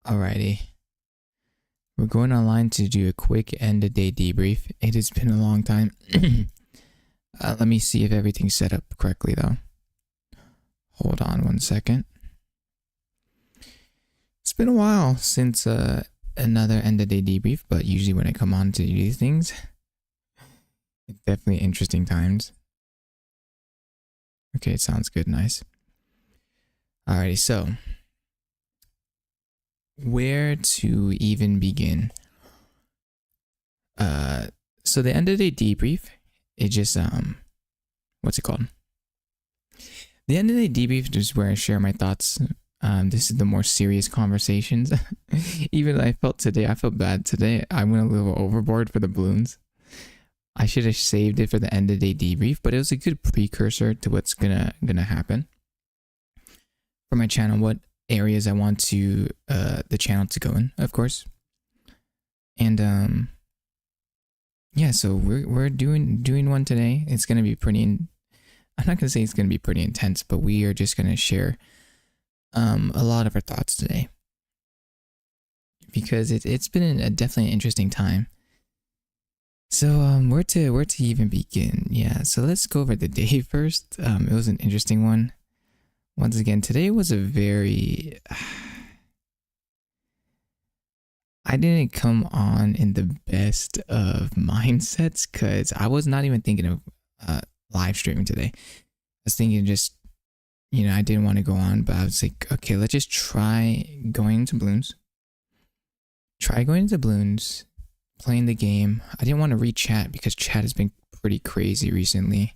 Alrighty. We're going online to do a quick end of day debrief. It has been a long time. Let me see if everything's set up correctly though. Hold on one second. It's been a while since another end of day debrief, but usually when I come on to do these things, it's definitely interesting times. Okay, it sounds good, nice. Alrighty, so where to even begin? So the end of the day debrief, it just what's it called? The end of the day debrief is where I share my thoughts. This is the more serious conversations. Even I felt bad today. I went a little overboard for the balloons. I should have saved it for the end of the day debrief, but it was a good precursor to what's gonna happen for my channel. What areas I want to the channel to go in, of course. And yeah, so we're doing one today. It's gonna be pretty. I'm not gonna say it's gonna be pretty intense, but we are just gonna share a lot of our thoughts today because it's been definitely an interesting time. So where to even begin? Yeah, so let's go over the day first. It was an interesting one. Once again, today was a very I didn't come on in the best of mindsets because I was not even thinking of live streaming today. I was thinking just, I didn't want to go on, but I was like, okay, let's just try going into balloons. Playing the game. I didn't want to read chat because chat has been pretty crazy recently.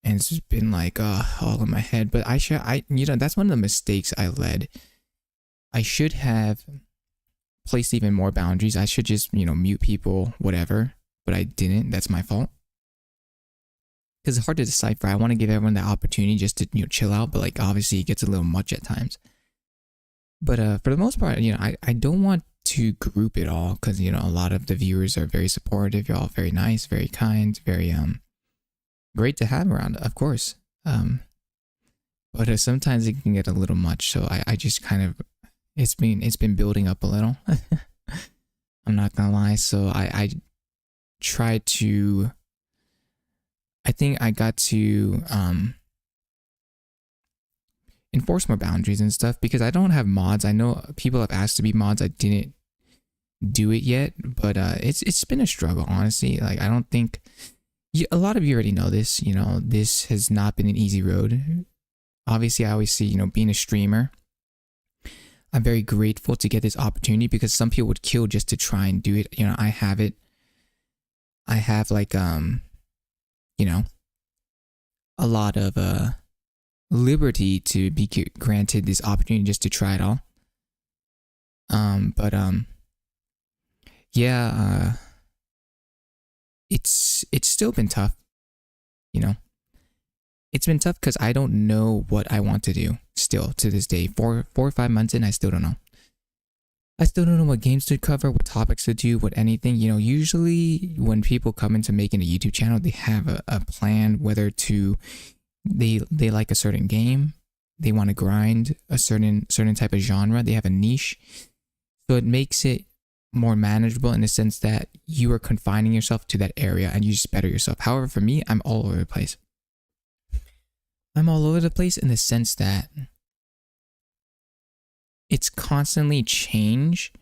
And it's just been like all in my head. But that's one of the mistakes I led. I should have placed even more boundaries. I should just, mute people, whatever. But I didn't. That's my fault. Because it's hard to decipher. I want to give everyone the opportunity just to, chill out. But like, obviously it gets a little much at times. But for the most part, I don't want to group it all. Because, a lot of the viewers are very supportive. You're all very nice, very kind, very, great to have around, of course. But sometimes it can get a little much. So I just kind of, it's been building up a little. I'm not gonna lie. So I tried to, I think I got to enforce more boundaries and stuff because I don't have mods. I know people have asked to be mods. I didn't do it yet, but it's been a struggle, honestly. Like I don't think a lot of you already know this. This has not been an easy road. Obviously, I always see, being a streamer, I'm very grateful to get this opportunity because some people would kill just to try and do it. I have it. I have like, a lot of liberty to be granted this opportunity just to try it all. Yeah, it's still been tough. It's been tough because I don't know what I want to do still to this day. 4 or 5 months in, I still don't know. I still don't know what games to cover, what topics to do, what anything. Usually when people come into making a YouTube channel, they have a plan whether to they like a certain game, they want to grind a certain type of genre, they have a niche. So it makes it more manageable in the sense that you are confining yourself to that area and you just better yourself. However, for me, I'm all over the place. I'm all over the place in the sense that it's constantly change,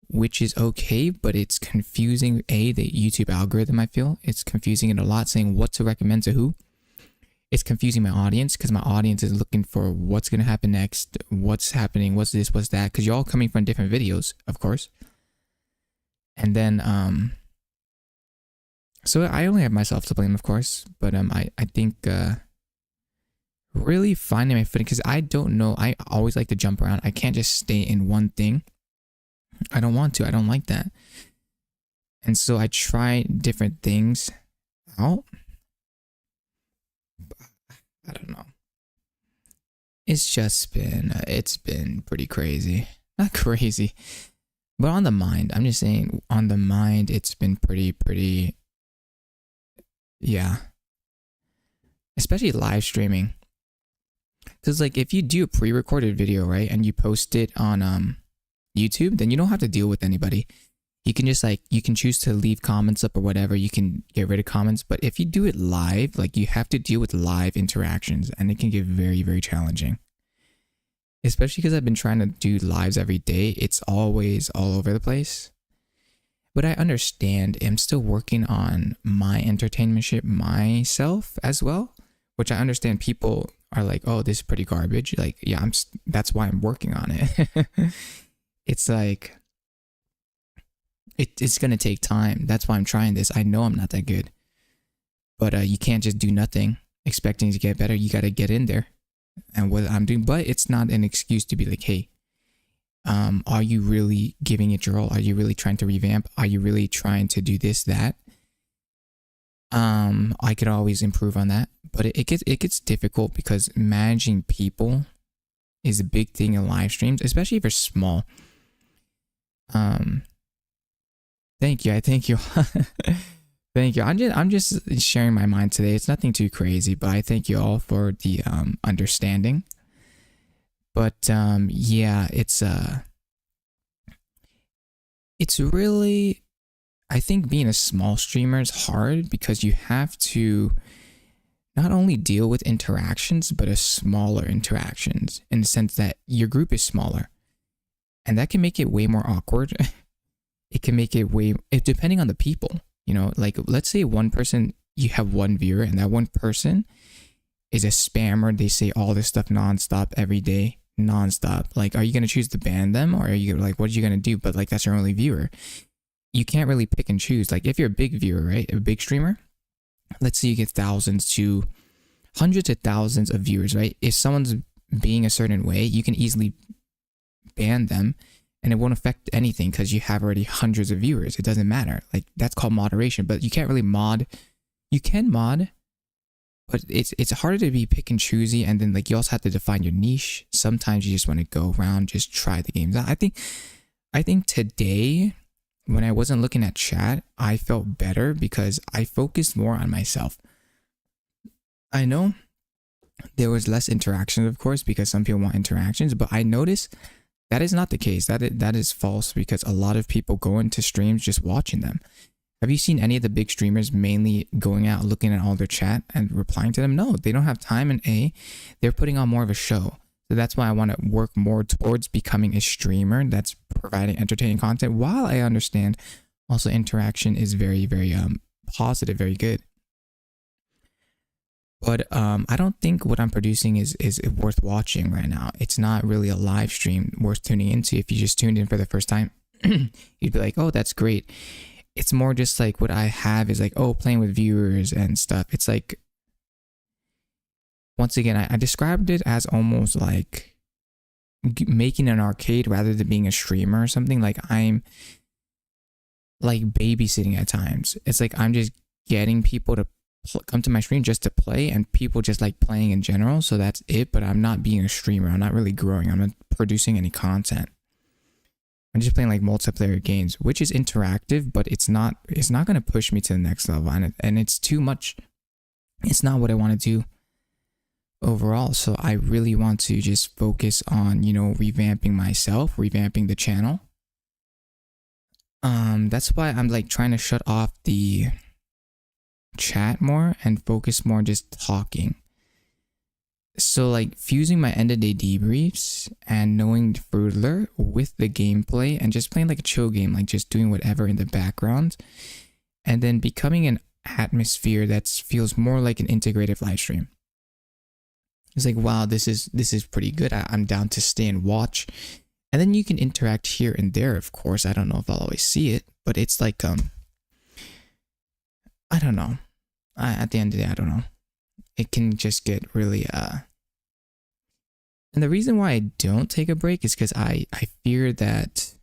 which is okay, but it's confusing. The YouTube algorithm, I feel it's confusing it a lot, saying what to recommend to who. It's confusing my audience because my audience is looking for what's going to happen next, what's happening, what's this, what's that, because you're all coming from different videos, of course. And then, so I only have myself to blame, of course, but I think really finding my footing, because I don't know, I always like to jump around. I can't just stay in one thing. I don't want to. I don't like that. And so I try different things out. I don't know. It's been pretty crazy. Not crazy, but on the mind. I'm just saying, on the mind, it's been pretty, yeah. Especially live streaming. Because like if you do a pre-recorded video, right, and you post it on YouTube, then you don't have to deal with anybody. You can just like, you can choose to leave comments up or whatever. You can get rid of comments. But if you do it live, like you have to deal with live interactions, and it can get very, very challenging. Especially because I've been trying to do lives every day. It's always all over the place. But I understand. I'm still working on my entertainmentship myself as well, which I understand people are like, oh, this is pretty garbage. Like, yeah, that's why I'm working on it. It's like, it's going to take time. That's why I'm trying this. I know I'm not that good. But you can't just do nothing expecting to get better. You got to get in there. And what I'm doing, but it's not an excuse to be like, hey, are you really giving it your all? Are you really trying to revamp? Are you really trying to do this, that? I could always improve on that, but it gets difficult because managing people is a big thing in live streams, especially if you're small. Thank you. Thank you. Thank you. I'm just sharing my mind today. It's nothing too crazy, but I thank you all for the understanding. But yeah, it's really, I think being a small streamer is hard because you have to not only deal with interactions, but a smaller interactions, in the sense that your group is smaller, and that can make it way more awkward. It can make it depending on the people, you know, like let's say one person, you have one viewer, and that one person is a spammer. They say all this stuff nonstop every day, nonstop. Like, are you going to choose to ban them, or are you like, what are you going to do? But like, that's your only viewer. You can't really pick and choose. Like if you're a big viewer, right, a big streamer, let's say you get thousands to hundreds of thousands of viewers, right? If someone's being a certain way, you can easily ban them and it won't affect anything because you have already hundreds of viewers. It doesn't matter. Like that's called moderation, but you can't really mod. You can mod, but it's harder to be pick and choosy, and then like you also have to define your niche. Sometimes you just want to go around, just try the games out. I think today, when I wasn't looking at chat, I felt better because I focused more on myself. I know there was less interaction, of course, because some people want interactions, but I noticed that is not the case. That is false, because a lot of people go into streams just watching them. Have you seen any of the big streamers mainly going out, looking at all their chat and replying to them? No, they don't have time, and they're putting on more of a show. So that's why I want to work more towards becoming a streamer that's providing entertaining content, while I understand also interaction is very, very positive, very good. But I don't think what I'm producing is worth watching right now. It's not really a live stream worth tuning into. If you just tuned in for the first time, you'd be like, oh, that's great. It's more just like what I have is like, oh, playing with viewers and stuff. It's like, once again, I described it as almost like making an arcade rather than being a streamer or something. Like I'm like babysitting at times. It's like I'm just getting people to come to my stream just to play, and people just like playing in general. So that's it. But I'm not being a streamer. I'm not really growing. I'm not producing any content. I'm just playing like multiplayer games, which is interactive, but it's not going to push me to the next level. And it's too much. It's not what I want to do overall. So I really want to just focus on, you know, revamping myself, revamping the channel. That's why I'm like trying to shut off the chat more and focus more on just talking. So like fusing my end of day debriefs and knowing further with the gameplay and just playing like a chill game, like just doing whatever in the background, and then becoming an atmosphere that feels more like an integrative live stream. It's like, wow, this is pretty good. I'm down to stay and watch. And then you can interact here and there, of course. I don't know if I'll always see it, but it's like, I don't know. At the end of the day, I don't know. It can just get really, and the reason why I don't take a break is because I fear that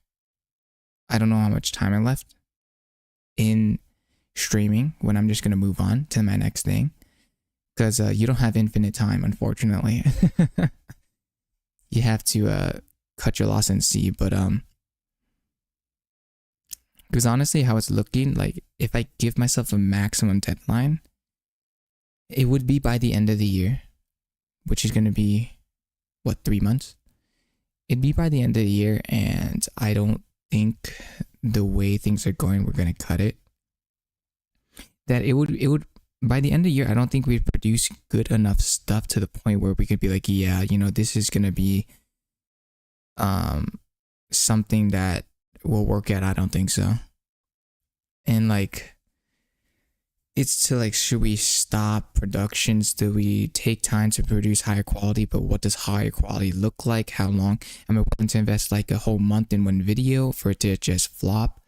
I don't know how much time I left in streaming when I'm just going to move on to my next thing. Because you don't have infinite time, unfortunately. You have to cut your loss and see. But because honestly, how it's looking, like if I give myself a maximum deadline, it would be by the end of the year, which is going to be what, 3 months? It'd be by the end of the year, and I don't think the way things are going, we're gonna cut it. That it would by the end of the year, I don't think we'd produce good enough stuff to the point where we could be like, yeah, this is gonna be something that will work out. I don't think so. And like, it's to like, should we stop productions? Do we take time to produce higher quality? But what does higher quality look like? How long? Am I willing to invest like a whole month in one video for it to just flop?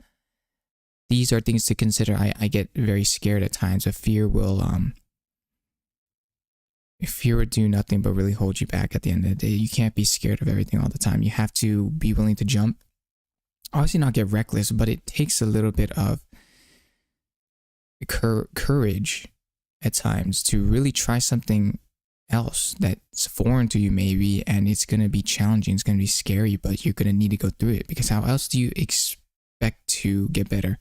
These are things to consider. I get very scared at times, but fear will do nothing but really hold you back at the end of the day. You can't be scared of everything all the time. You have to be willing to jump. Obviously not get reckless, but it takes a little bit of courage at times to really try something else that's foreign to you maybe, and it's going to be challenging, it's going to be scary, but you're going to need to go through it, because how else do you expect to get better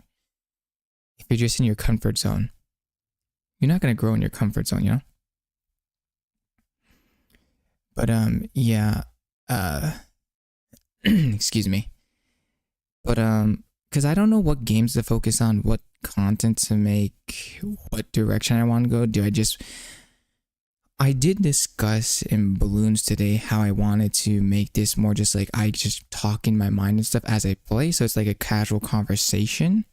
if you're just in your comfort zone? You're not going to grow in your comfort zone, But yeah, excuse me. But because I don't know what games to focus on, what content to make, what direction I want to go. I did discuss in Balloons today how I wanted to make this more just like I just talk in my mind and stuff as I play. So it's like a casual conversation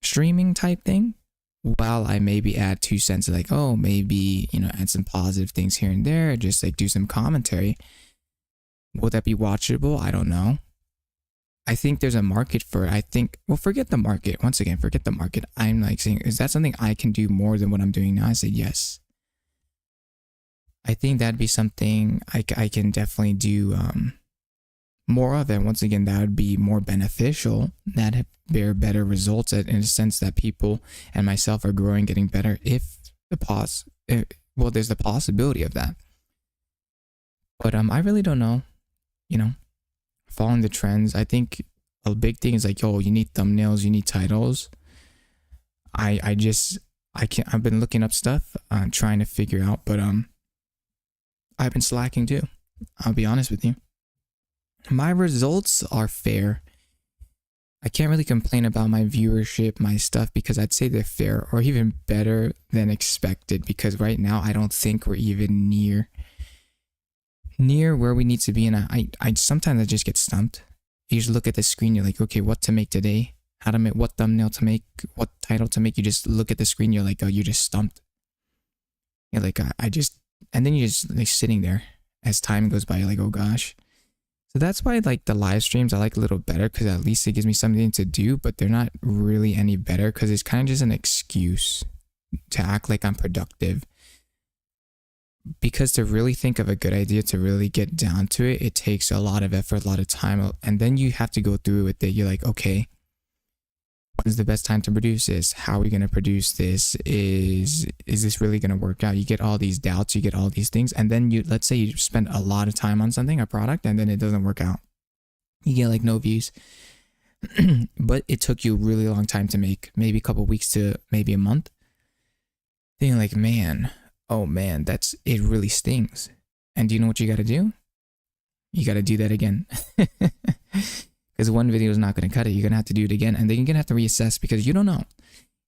streaming type thing, while I maybe add 2 cents, like, oh, maybe, add some positive things here and there, just like do some commentary. Will that be watchable? I don't know. I think there's a market for it. I think, well, forget the market. Once again, forget the market. I'm like saying, is that something I can do more than what I'm doing now? I said, yes. I think that'd be something I can definitely do more of. And once again, that would be more beneficial. That'd bear better results in a sense that people and myself are growing, getting better. There's the possibility of that. But I really don't know, following the trends. I think a big thing is like, you need thumbnails, you need titles. I've been looking up stuff, trying to figure out, but I've been slacking too. I'll be honest with you. My results are fair. I can't really complain about my viewership, my stuff, because I'd say they're fair or even better than expected, because right now I don't think we're even near where we need to be. And I sometimes I just get stumped. You just look at the screen, you're like, okay, what to make today? How to make, what thumbnail to make, what title to make. You just look at the screen, you're like, oh, you're just stumped. You're like, and then you're just like sitting there as time goes by, you're like, oh gosh. So that's why like the live streams I like a little better, because at least it gives me something to do, but they're not really any better because it's kind of just an excuse to act like I'm productive. Because to really think of a good idea, to really get down to it, it takes a lot of effort, a lot of time, and then you have to go through with it. You're like, okay, what is the best time to produce this? How are we going to produce this? Is this really going to work out? You get all these doubts, you get all these things, and then let's say you spend a lot of time on something, a product, and then it doesn't work out. You get like no views. But it took you a really long time to make, maybe a couple of weeks to maybe a month. Then you're like, oh man, it really stings. And do you know what you got to do? You got to do that again. Because one video is not going to cut it. You're going to have to do it again. And then you're going to have to reassess, because you don't know.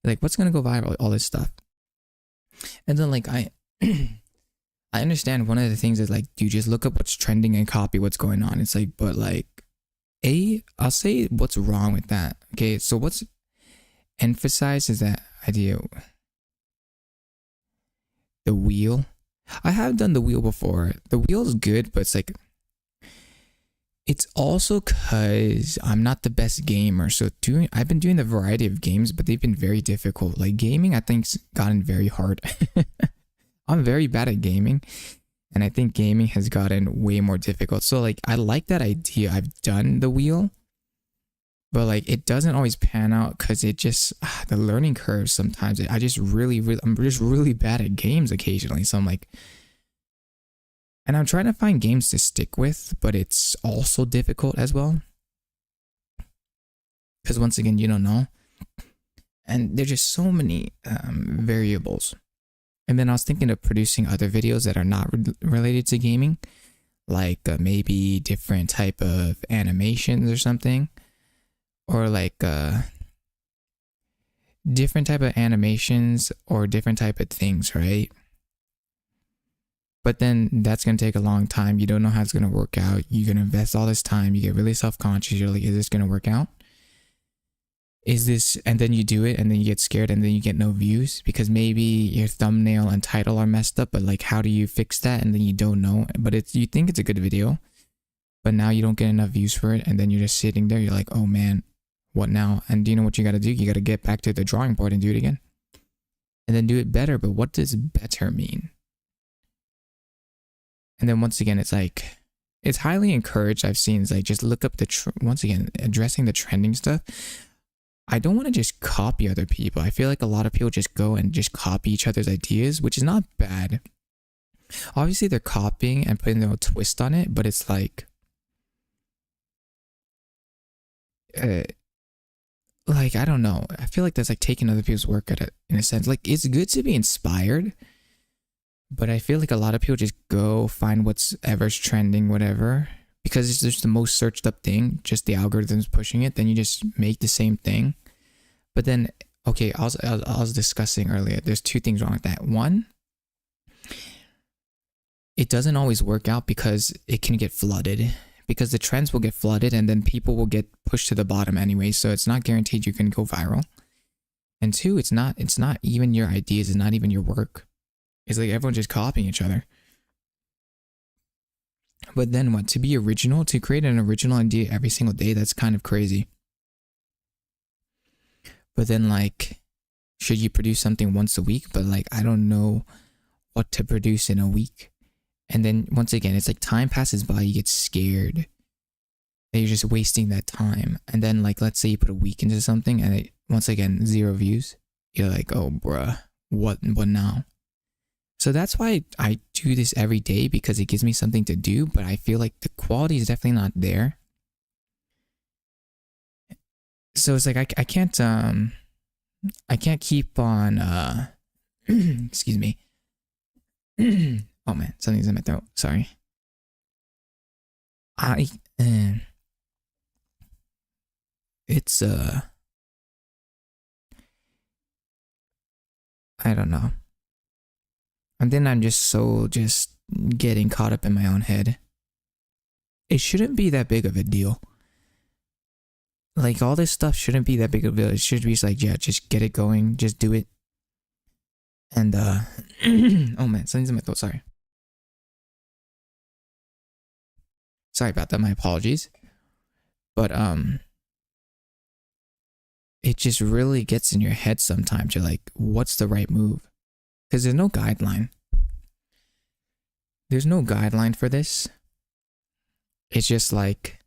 Like, what's going to go viral? All this stuff. And then, like, I understand one of the things is, like, you just look up what's trending and copy what's going on. It's like, but, like, I'll say what's wrong with that. Okay, so what's emphasized is that idea. The wheel. I have done the wheel before. The wheel is good, but it's like, it's also because I'm not the best gamer. So I've been doing the variety of games, but they've been very difficult. Like gaming, I think's gotten very hard. I'm very bad at gaming, and I think gaming has gotten way more difficult. So like, I like that idea. I've done the wheel, but like, it doesn't always pan out because it just the learning curve sometimes. I'm just really bad at games occasionally. So I'm like. And I'm trying to find games to stick with, but it's also difficult as well. Because once again, you don't know. And there's just so many variables. And then I was thinking of producing other videos that are not related to gaming. like maybe different type of animations or something, or like different type of animations or different type of things, right? But then that's going to take a long time. You don't know how it's going to work out. You're going to invest all this time. You get really self-conscious. You're like, is this going to work out? Is this, and then you do it and then you get scared and then you get no views because maybe your thumbnail and title are messed up, but like, how do you fix that? And then you don't know, but you think it's a good video, but now you don't get enough views for it. And then you're just sitting there. You're like, oh man, what now? And do you know what you got to do? You got to get back to the drawing board and do it again and then do it better. But what does better mean? And then once again, it's like, it's highly encouraged. I've seen, it's like, just look up once again, addressing the trending stuff. I don't want to just copy other people. I feel like a lot of people just go and just copy each other's ideas, which is not bad. Obviously, they're copying and putting their own twist on it, but it's like I don't know. I feel like that's like taking other people's work at it in a sense. Like, it's good to be inspired, but I feel like a lot of people just go find what's ever's trending, whatever, because it's just the most searched up thing, just the algorithms pushing it. Then you just make the same thing. But then, okay, I was discussing earlier, there's two things wrong with that. One, it doesn't always work out because it can get flooded, because the trends will get flooded and then people will get pushed to the bottom anyway. So it's not guaranteed you can go viral. And two, it's not even your ideas, it's not even your work. It's like everyone's just copying each other. But then what? To be original, to create an original idea every single day, that's kind of crazy. But then, like, should you produce something once a week? But like, I don't know what to produce in a week. And then once again, it's like time passes by, you get scared that you're just wasting that time. And then like, let's say you put a week into something and once again, 0 views. You're like, oh bruh, what now? So that's why I do this every day, because it gives me something to do, but I feel like the quality is definitely not there. So it's like, I can't keep on, excuse me. Oh man, something's in my throat, sorry. It's, I don't know. And then I'm just getting caught up in my own head. It shouldn't be that big of a deal. Like, all this stuff shouldn't be that big of a deal. It should be just like, yeah, just get it going, just do it. And oh man, something's in my throat, sorry. Sorry about that, my apologies. But it just really gets in your head sometimes. You're like, what's the right move? Because there's no guideline. There's no guideline for this. It's just like,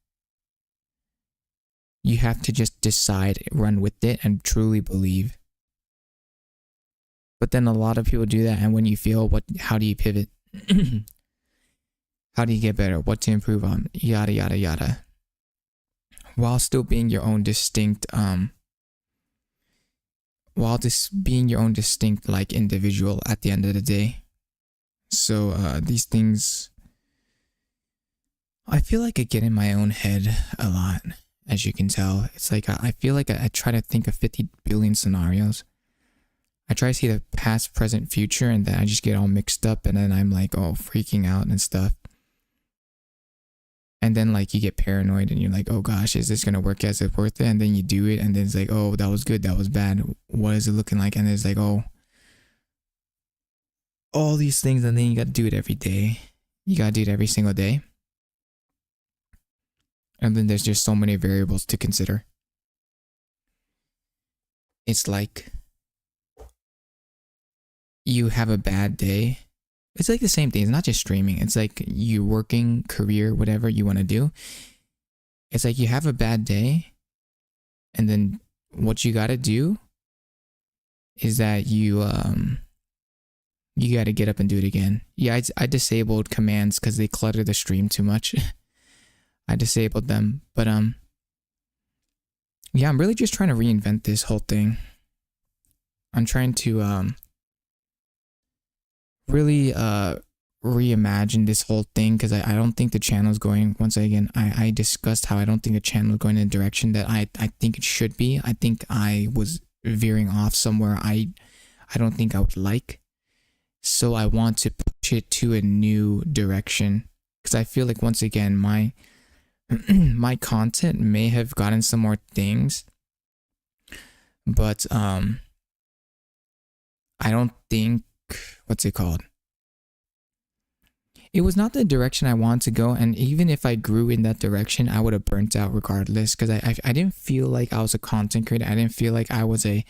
you have to just decide, run with it, and truly believe. But then a lot of people do that, and when you feel, how do you pivot? How do you get better? What to improve on? Yada, yada, yada. While still being your own distinct, like, individual at the end of the day. So these things, I feel like I get in my own head a lot, as you can tell. It's like I feel like I try to think of 50 billion scenarios. I try to see the past, present, future, and then I just get all mixed up, and then I'm like, oh, freaking out and stuff. And then like you get paranoid and you're like, oh gosh, is this gonna work? Is it worth it? And then you do it, and then it's like, oh, that was good, that was bad. What is it looking like? And it's like, oh, all these things, and then you gotta do it every day. You gotta do it every single day. And then there's just so many variables to consider. It's like you have a bad day. It's like the same thing. It's not just streaming. It's like you working, career, whatever you want to do. It's like you have a bad day, and then what you got to do is that you got to get up and do it again. Yeah, I disabled commands because they clutter the stream too much. I disabled them, but yeah, I'm really just trying to reinvent this whole thing. I'm trying to really reimagine this whole thing because I don't think the channel is going, once again, I discussed how I don't think the channel is going in the direction that I think it should be. I think I was veering off somewhere I don't think I would like. So I want to push it to a new direction because I feel like, once again, my my content may have gotten some more things, but I don't think, what's it called? It was not the direction I wanted to go, and even if I grew in that direction, I would have burnt out regardless because I didn't feel like I was a content creator. I didn't feel like I was a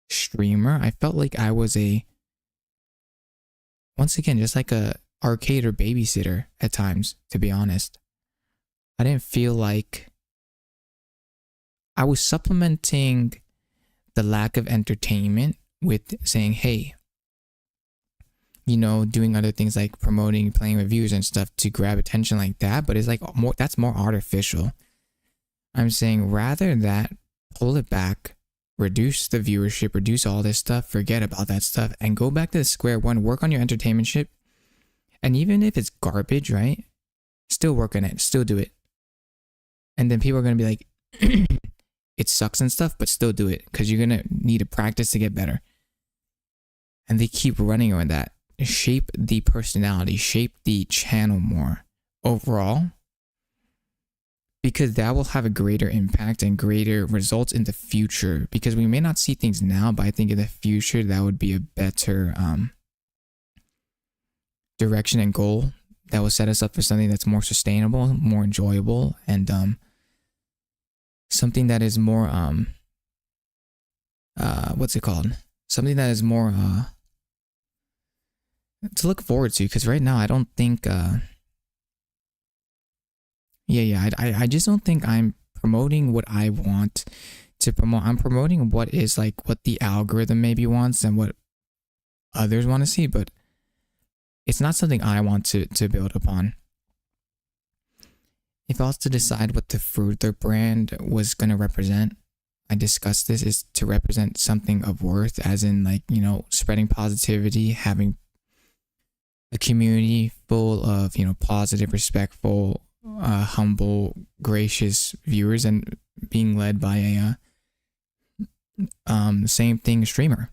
streamer. I felt like I was once again, just like a arcade or babysitter at times, to be honest. I didn't feel like I was supplementing the lack of entertainment with saying, hey, doing other things like promoting, playing with viewers and stuff to grab attention like that. But it's like that's more artificial. I'm saying rather that, pull it back, reduce the viewership, reduce all this stuff, forget about that stuff, and go back to the square one, work on your entertainment ship. And even if it's garbage, right? Still work on it, still do it. And then people are going to be like, it sucks and stuff, but still do it because you're going to need to practice to get better. And they keep running on that. Shape the personality, shape the channel more overall, because that will have a greater impact and greater results in the future. Because we may not see things now, but I think in the future that would be a better direction and goal that will set us up for something that's more sustainable, more enjoyable, and something that is more what's it called? Something that is more to look forward to. Because right now I don't think I just don't think I'm promoting what I want to promote. I'm promoting what is like what the algorithm maybe wants and what others want to see, but it's not something I want to build upon. If I was to decide what the further brand was going to represent, I discussed this, is to represent something of worth, as in like, spreading positivity, having a community full of, positive, respectful, humble, gracious viewers, and being led by a same thing streamer,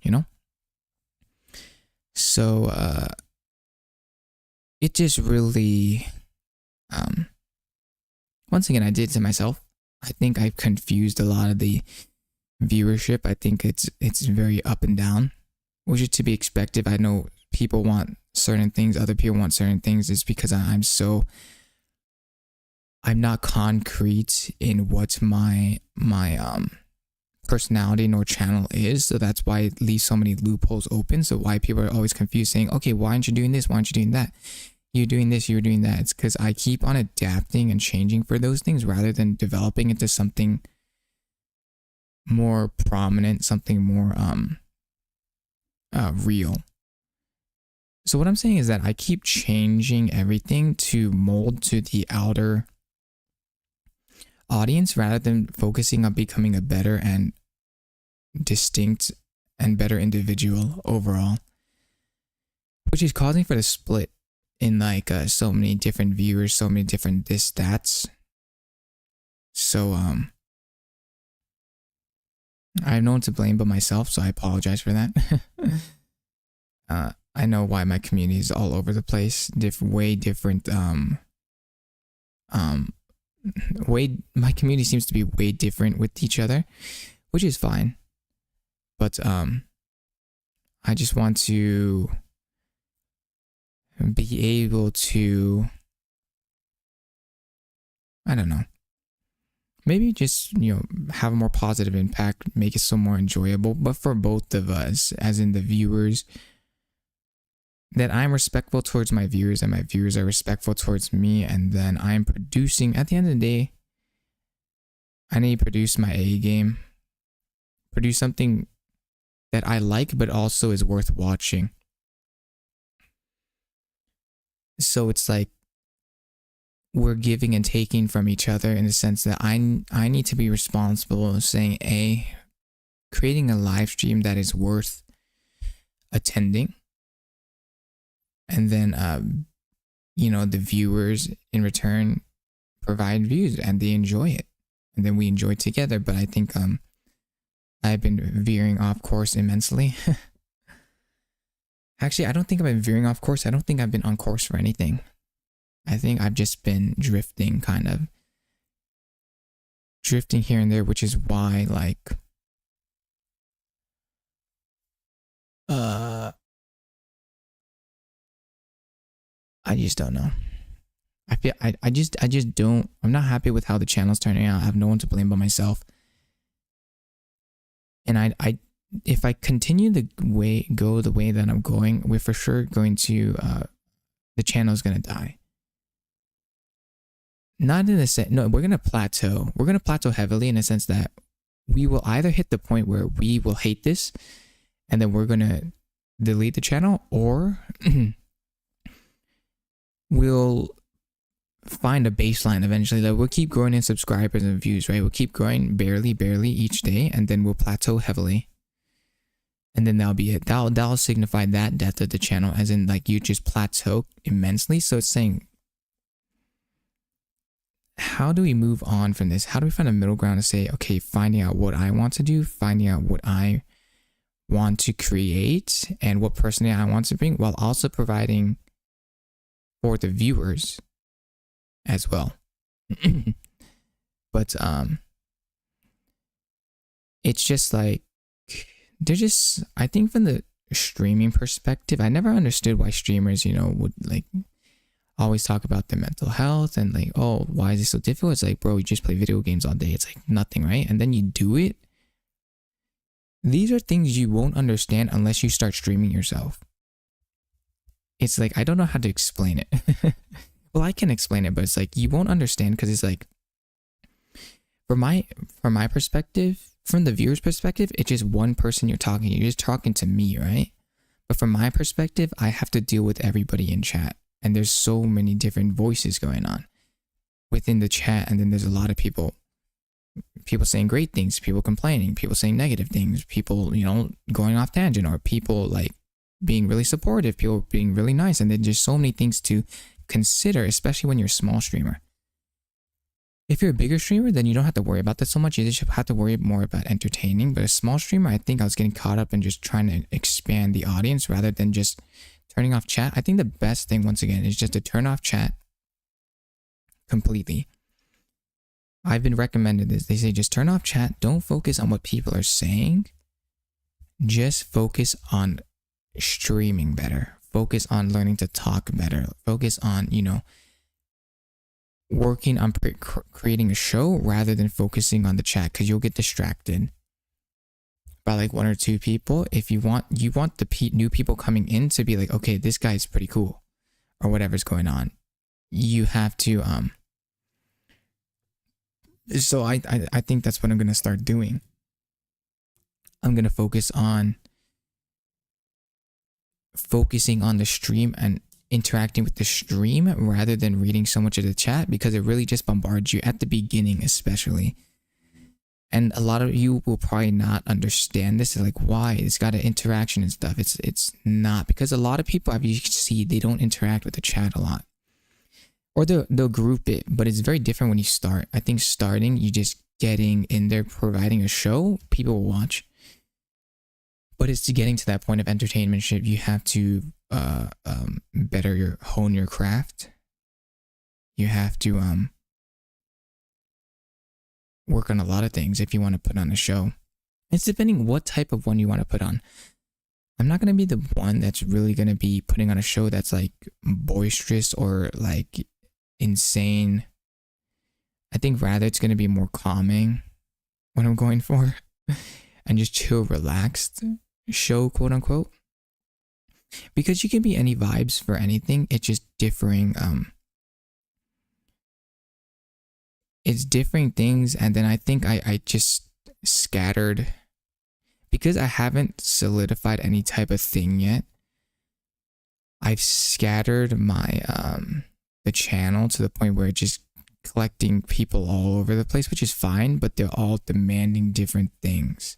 So it just really once again, I did to myself. I think I've confused a lot of the viewership. I think it's very up and down, which is to be expected. I know people want certain things, other people want certain things. It's because I'm not concrete in what my personality nor channel is, so that's why it leaves so many loopholes open. So why people are always confused, saying, okay, why aren't you doing this, why aren't you doing that, you're doing this, you're doing that. It's because I keep on adapting and changing for those things rather than developing into something more prominent, something more real. So what I'm saying is that I keep changing everything to mold to the outer audience rather than focusing on becoming a better and distinct and better individual overall, which is causing for the split in like so many different viewers, so many different stats. So I have no one to blame but myself, so I apologize for that. I know why my community is all over the place, way different. My community seems to be way different with each other, which is fine. But I just want to be able to, I don't know, maybe just, have a more positive impact, make it so more enjoyable, but for both of us, as in the viewers, that I'm respectful towards my viewers and my viewers are respectful towards me, and then I'm producing, at the end of the day, I need to produce my A game, produce something that I like but also is worth watching. So it's like we're giving and taking from each other, in the sense that I need to be responsible of saying, creating a live stream that is worth attending, and then the viewers in return provide views and they enjoy it. And then we enjoy it together. But I think I've been veering off course immensely. Actually, I don't think I've been veering off course. I don't think I've been on course for anything. I think I've just been drifting, kind of. Drifting here and there, which is why, like, I just don't know. I just don't, I'm not happy with how the channel's turning out. I have no one to blame but myself. And if I continue the way that I'm going, we're for sure going to, the channel's gonna die. Not in a sense, no, we're gonna plateau. We're gonna plateau heavily in a sense that we will either hit the point where we will hate this and then we're gonna delete the channel, or we'll find a baseline eventually that we'll keep growing in subscribers and views, right? We'll keep growing barely each day, and then we'll plateau heavily. And then that'll be it. That'll signify that death of the channel, as in like you just plateau immensely. So it's saying, how do we move on from this? How do we find a middle ground to say, okay, finding out what I want to do, finding out what I want to create and what personality I want to bring, while also providing for the viewers as well. But it's just like, they're just, I think from the streaming perspective, I never understood why streamers, would like always talk about their mental health and like, oh, why is it so difficult? It's like, bro, you just play video games all day. It's like nothing, right? And then you do it. These are things you won't understand unless you start streaming yourself. It's like, I don't know how to explain it. Well, I can explain it, but it's like, you won't understand, because it's like, from my perspective, from the viewer's perspective, it's just one person you're talking to. You're just talking to me, right? But from my perspective, I have to deal with everybody in chat. And there's so many different voices going on within the chat. And then there's a lot of people saying great things, people complaining, people saying negative things, people, going off tangent, or people like being really supportive, people being really nice. And then just so many things to consider, especially when you're a small streamer. If you're a bigger streamer, then you don't have to worry about that so much. You just have to worry more about entertaining. But a small streamer, I think I was getting caught up in just trying to expand the audience rather than just turning off chat. I think the best thing, once again, is just to turn off chat completely. I've been recommended this. They say just turn off chat. Don't focus on what people are saying. Just focus on streaming better. Focus on learning to talk better. Focus on, working on creating a show rather than focusing on the chat, because you'll get distracted by like one or two people. If you want the new people coming in to be like, okay, this guy's pretty cool, or whatever's going on. You have to so I think that's what I'm gonna start doing. I'm gonna focusing on the stream and interacting with the stream rather than reading so much of the chat, because it really just bombards you at the beginning, especially. And a lot of you will probably not understand this. It's like, why? It's got an interaction and stuff. It's not, because a lot of people, you see, they don't interact with the chat a lot, or they'll group it, but it's very different when you start. I think starting, you just getting in there, providing a show, people will watch. But it's to getting to that point of entertainmentship, you have to hone your craft. You have to work on a lot of things if you want to put on a show. It's depending what type of one you want to put on. I'm not going to be the one that's really going to be putting on a show that's like boisterous or like insane. I think rather it's going to be more calming what I'm going for, and just chill, relaxed show, quote unquote. Because you can be any vibes for anything. It's just differing it's differing things. And then I think I just scattered, because I haven't solidified any type of thing yet. I've scattered my the channel to the point where it's just collecting people all over the place, which is fine, but they're all demanding different things.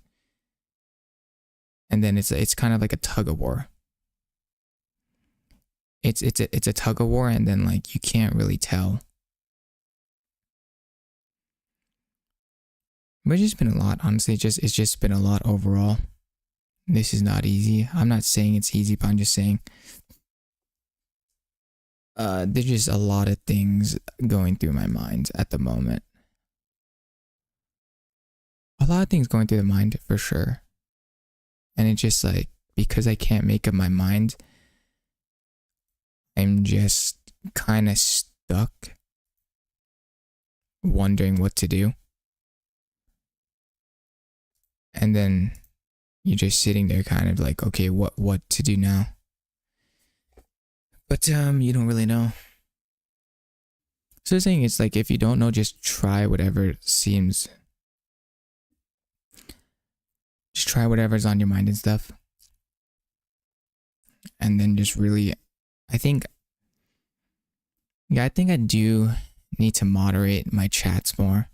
And then it's kind of like a tug of war. it's a tug of war, and then like you can't really tell. But it's just been a lot, honestly. It's just been a lot overall. This is not easy. I'm not saying it's easy, but I'm just saying there's just a lot of things going through my mind at the moment. A lot of things going through the mind for sure. And it's just like, because I can't make up my mind, I'm just kind of stuck wondering what to do. And then you're just sitting there kind of like, okay, what to do now? But you don't really know. So the thing is, like, if you don't know, just try whatever seems. Just try whatever's on your mind and stuff. And then just really, I think I do need to moderate my chats more.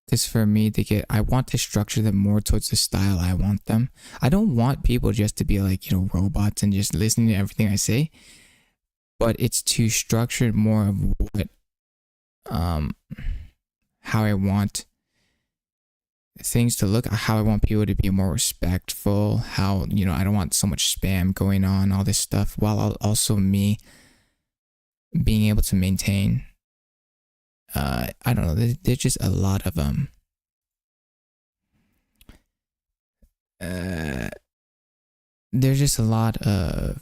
Because for me to get, I want to structure them more towards the style I want them. I don't want people just to be like, robots and just listening to everything I say. But it's to structure more of what, how I want things to look, how I want people to be more respectful, how, I don't want so much spam going on, all this stuff, while also me being able to maintain, I don't know, there's just a lot of, there's just a lot of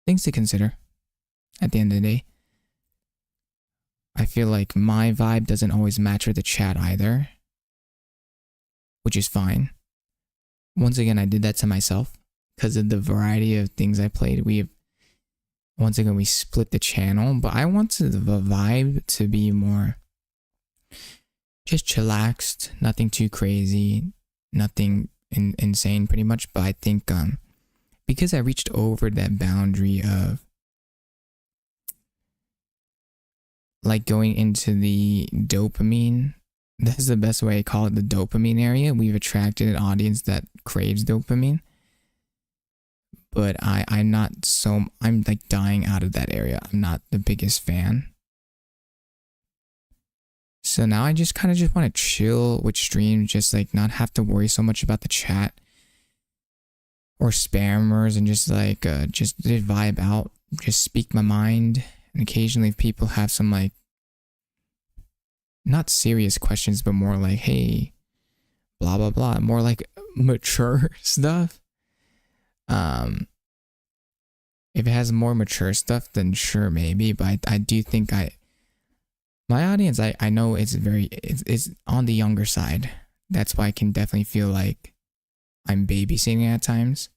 things to consider at the end of the day. I feel like my vibe doesn't always match with the chat either, which is fine. Once again, I did that to myself because of the variety of things I played. Once again, we split the channel, but I wanted the vibe to be more just chillaxed, nothing too crazy, nothing insane pretty much. But I think because I reached over that boundary of like going into the dopamine, that's the best way I call it, the dopamine area. We've attracted an audience that craves dopamine. But I'm like dying out of that area. I'm not the biggest fan. So now I just kind of just want to chill with streams, just like not have to worry so much about the chat or spammers, and just like just vibe out, just speak my mind. And occasionally if people have some like not serious questions, but more like, hey, blah blah blah, more like mature stuff. If it has more mature stuff, then sure, maybe. But I do think my audience, I know it's on the younger side. That's why I can definitely feel like I'm babysitting at times,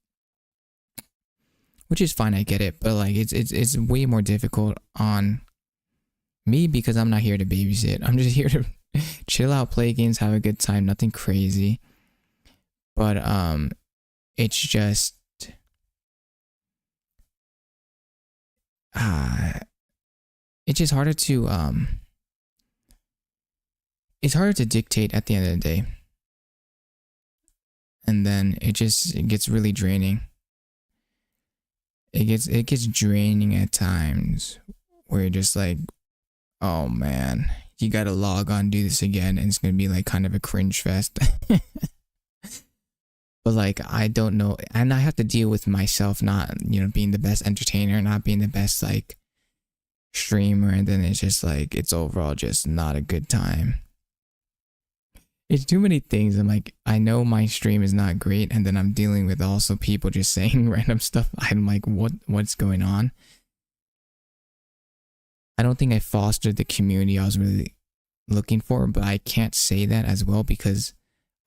which is fine. I get it, but like it's way more difficult on me because I'm not here to babysit. I'm just here to chill out, play games, have a good time, nothing crazy. But it's just it's just harder to it's harder to dictate at the end of the day. And then it gets really draining. It gets draining at times where you're just like, oh man, you gotta log on, do this again, and it's gonna be like kind of a cringe fest. But like, I don't know, and I have to deal with myself not, being the best entertainer, not being the best like streamer, and then it's just like, it's overall just not a good time. It's too many things. I'm like, I know my stream is not great, and then I'm dealing with also people just saying random stuff. I'm like, what's going on? I don't think I fostered the community I was really looking for, but I can't say that as well because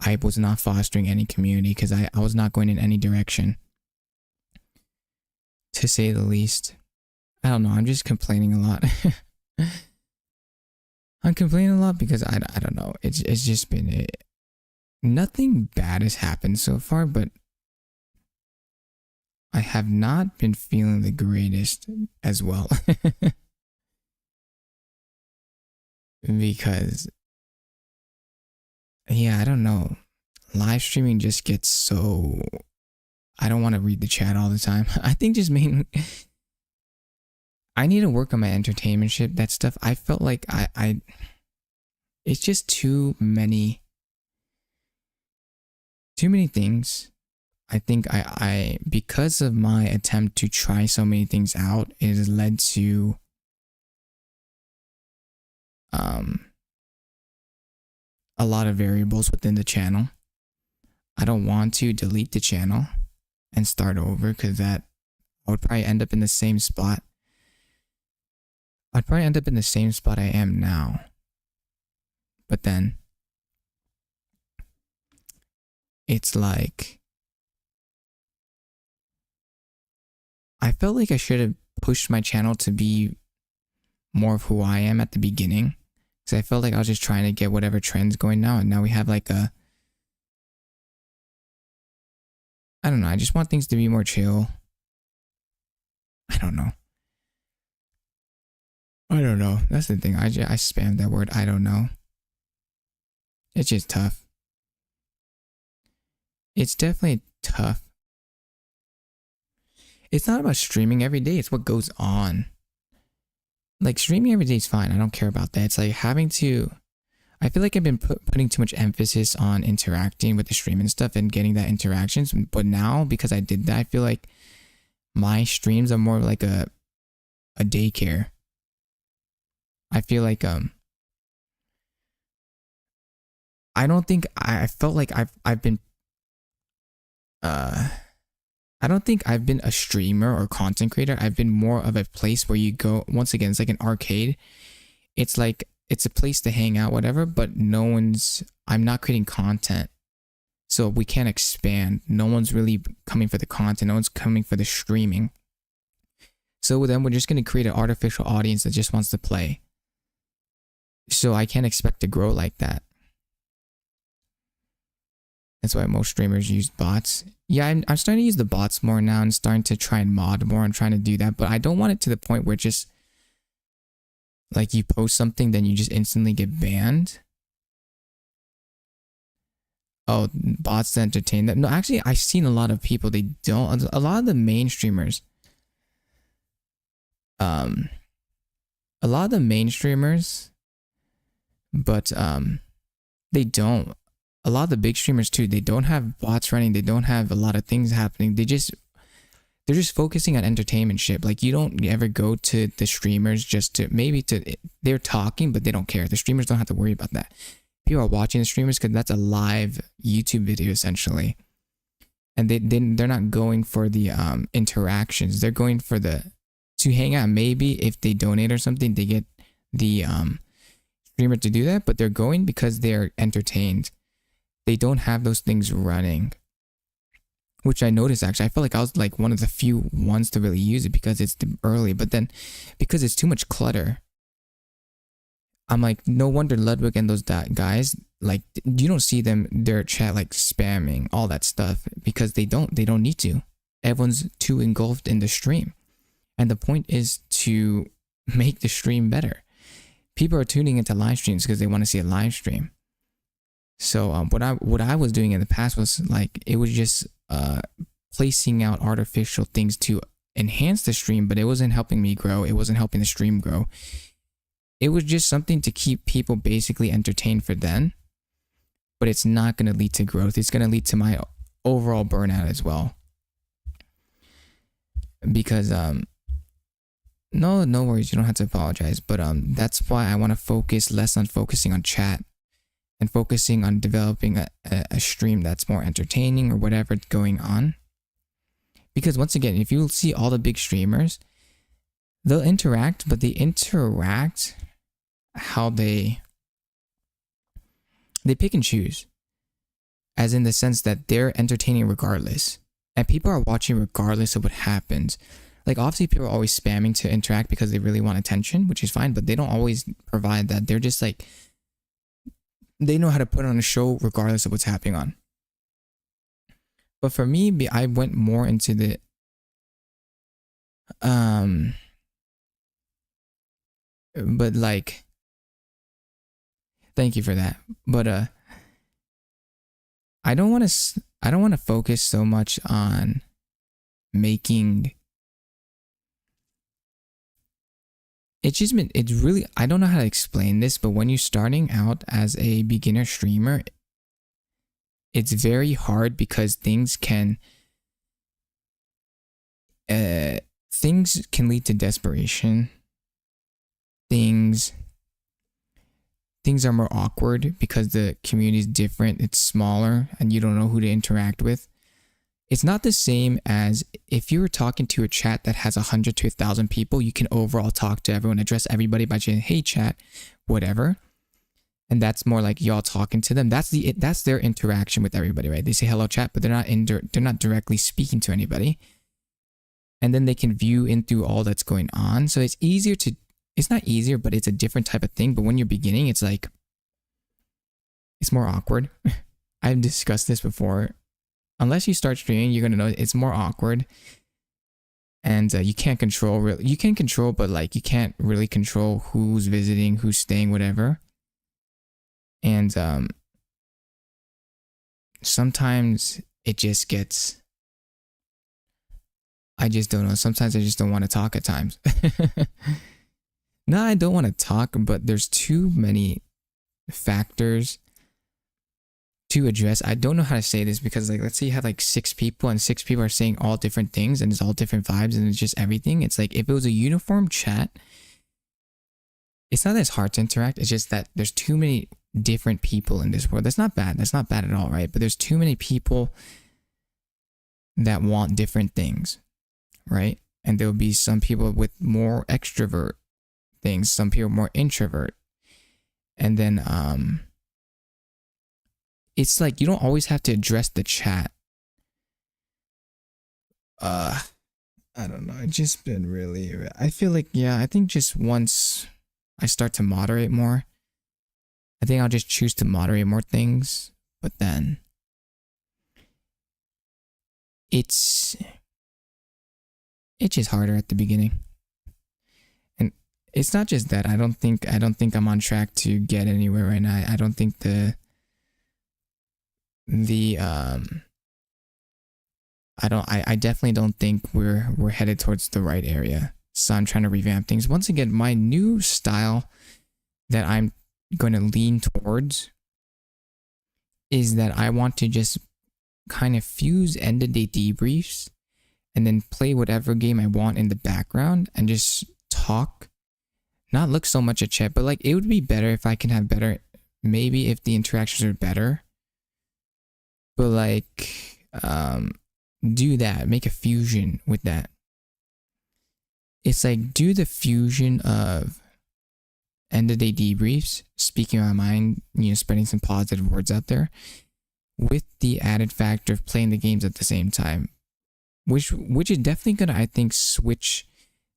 I was not fostering any community, because I was not going in any direction, to say the least. I don't know, I'm just complaining a lot. I'm complaining a lot because I don't know, it's just been nothing bad has happened so far, but I have not been feeling the greatest as well. Because yeah, I don't know, live streaming just gets so I don't want to read the chat all the time. I think just main I need to work on my entertainment ship. That stuff. I felt like I it's just too many things. I think I because of my attempt to try so many things out, it has led to a lot of variables within the channel. I don't want to delete the channel and start over, because that I would probably end up in the same spot. I'd probably end up in the same spot I am now. But then it's like I felt like I should have pushed my channel to be more of who I am at the beginning, because I felt like I was just trying to get whatever trends going now, and now we have like a, I don't know, I just want things to be more chill. I don't know. That's the thing. I spammed that word. I don't know. It's just tough. It's definitely tough. It's not about streaming every day. It's what goes on. Like, streaming every day is fine. I don't care about that. It's like having to, I feel like I've been putting too much emphasis on interacting with the stream and stuff and getting that interactions. But now, because I did that, I feel like my streams are more like a daycare. I feel like I don't think I felt like I've been I don't think I've been a streamer or content creator. I've been more of a place where you go, once again, it's like an arcade. It's like it's a place to hang out, whatever, but I'm not creating content. So we can't expand. No one's really coming for the content. No one's coming for the streaming. So then we're just going to create an artificial audience that just wants to play. So I can't expect to grow like that. That's why most streamers use bots. Yeah, I'm starting to use the bots more now and starting to try and mod more and trying to do that. But I don't want it to the point where just like you post something, then you just instantly get banned. Oh, bots to entertain them. No, actually, I've seen a lot of people, they don't. A lot of the main streamers. A lot of the main streamers, but they don't. A lot of the big streamers too, they don't have bots running. They don't have a lot of things happening. They're just focusing on entertainment shit. Like, you don't ever go to the streamers just to they're talking, but they don't care. The streamers don't have to worry about that. People are watching the streamers because that's a live YouTube video essentially, and they're not going for the interactions. They're going for to hang out. Maybe if they donate or something, they get the streamer to do that, but they're going because they're entertained. They don't have those things running, which I noticed. Actually, I felt like I was like one of the few ones to really use it because it's early, but then because it's too much clutter, I'm like, no wonder Ludwig and those guys, like, you don't see their chat like spamming all that stuff because they don't need to. Everyone's too engulfed in the stream, and the point is to make the stream better. People are tuning into live streams because they want to see a live stream. So what I was doing in the past was like, it was just placing out artificial things to enhance the stream, but it wasn't helping me grow. It wasn't helping the stream grow. It was just something to keep people basically entertained for then, but it's not going to lead to growth. It's going to lead to my overall burnout as well. Because no worries, you don't have to apologize, but that's why I want to focus less on focusing on chat and focusing on developing a stream that's more entertaining or whatever going on. Because once again, if you see all the big streamers, they'll interact, but they interact how they pick and choose, as in the sense that they're entertaining regardless, and people are watching regardless of what happens. Like, obviously people are always spamming to interact because they really want attention, which is fine, but they don't always provide that. They're just like, they know how to put on a show regardless of what's happening on. But for me, I went more into the but like, thank you for that. But I don't want to I don't want to focus so much on making. It's really, I don't know how to explain this, but when you're starting out as a beginner streamer, it's very hard because things can lead to desperation. Things are more awkward because the community is different, it's smaller, and you don't know who to interact with. It's not the same as if you were talking to a chat that has 100 to 1,000 people, you can overall talk to everyone, address everybody by saying, hey chat, whatever. And that's more like y'all talking to them. That's their interaction with everybody, right? They say hello chat, but they're not directly speaking to anybody. And then they can view in through all that's going on. So it's not easier, but it's a different type of thing. But when you're beginning, it's like, it's more awkward. I've discussed this before. Unless you start streaming, you're going to know it's more awkward. And you can't control, you can control, but like you can't really control who's visiting, who's staying, whatever. And sometimes it just gets, I just don't know. Sometimes I just don't want to talk at times. No, I don't want to talk, but there's too many factors to address. I don't know how to say this because, like, let's say you have like 6 people and 6 people are saying all different things and it's all different vibes and it's just everything. It's like if it was a uniform chat, it's not as hard to interact. It's just that there's too many different people in this world. That's not bad. That's not bad at all, right? But there's too many people that want different things, right? And there'll be some people with more extrovert things, some people more introvert. And then it's like you don't always have to address the chat. I don't know. It's just been really, I feel like, yeah, I think just once I start to moderate more, I think I'll just choose to moderate more things. But then it's just harder at the beginning. And it's not just that. I don't think I'm on track to get anywhere right now. I don't think I definitely don't think we're headed towards the right area. So I'm trying to revamp things. Once again, my new style that I'm going to lean towards is that I want to just kind of fuse end of day debriefs and then play whatever game I want in the background and just talk. Not look so much at chat, but like it would be better if I can have better, maybe if the interactions are better. But like do that, make a fusion with that. It's like do the fusion of end of day debriefs, speaking my mind, spreading some positive words out there, with the added factor of playing the games at the same time, which is definitely gonna, I think, switch